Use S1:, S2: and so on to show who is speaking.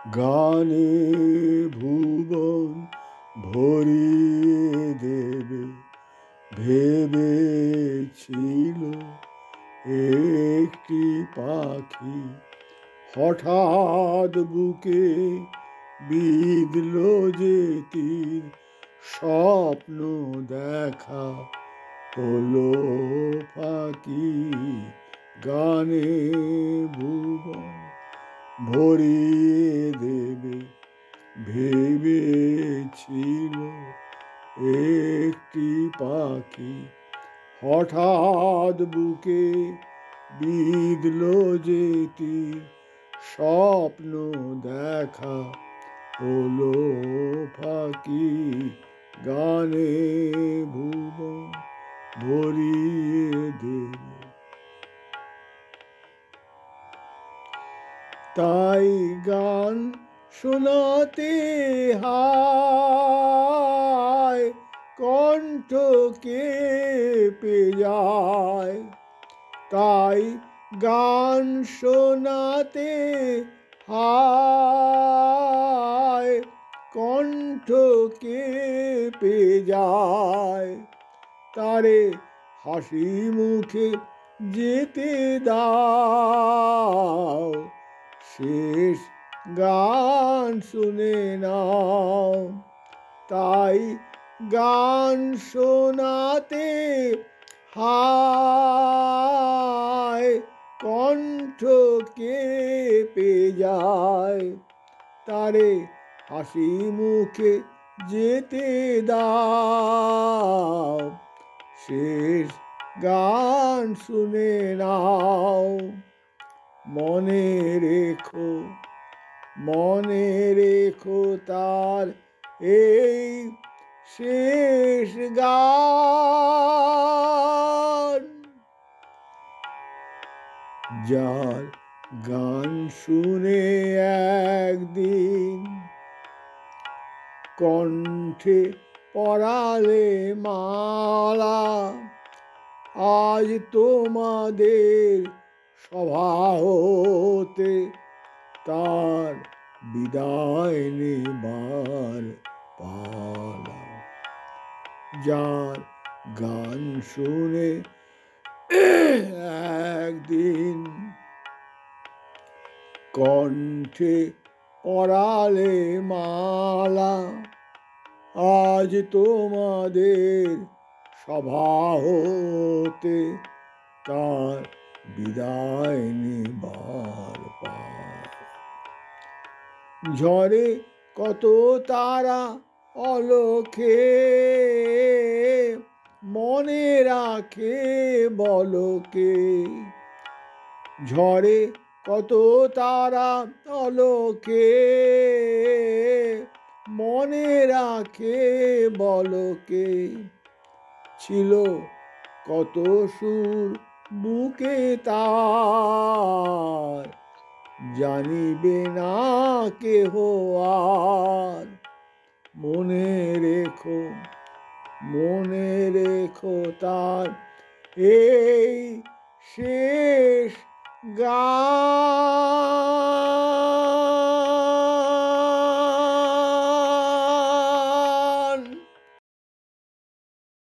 S1: গানে ভুবন ভরিয়ে দেবে ভেবেছিল একটি পাখি, হঠাৎ বুকে বিঁধল যে তীর, স্বপ্ন দেখা হলো ফাঁকি। গানে ভুবন ভরিয়ে দেবে ভেবেছিল একটি পাখি, হঠাৎ বুকে বিঁধল যে তীর, স্বপ্ন দেখা হলো ফাঁকি। গানে ভুবন ভরিয়ে দেবে। তাই গান শোনাতে হায় কণ্ঠ কেঁপে যায়, তাই গান শোনাতে হায় কণ্ঠ কেঁপে যায়। তারে হাসি মুখে যেতে দাও, শেষ গান শুনে নাও। তাই গান শোনাতে হায় কণ্ঠ কেঁপে যায়, তারে হাসি মুখে যেতে দাও, শেষ গান শুনে নাও। মনে রেখো, মনে রেখো তার এই শেষ গান, যার গান শুনে একদিন কণ্ঠে পরালে মালা, আজ তোমাদের সভা হতে তার বিদায় নেবার পালা। যার গান শুনে একদিন কণ্ঠে পরালে মালা, আজ তোমাদের সভা হতে তার বিদায় নেবার পালা। ঝড়ে কত তারা অলোকে মনে রাখে বলো কে, ঝড়ে কত তারা অলোকে মনে রাখে বলো কে। ছিল কত সুর বুকে তার, জানিবে না কেহ আর। মনে রেখো, মনে রেখো তার এই শেষ গান।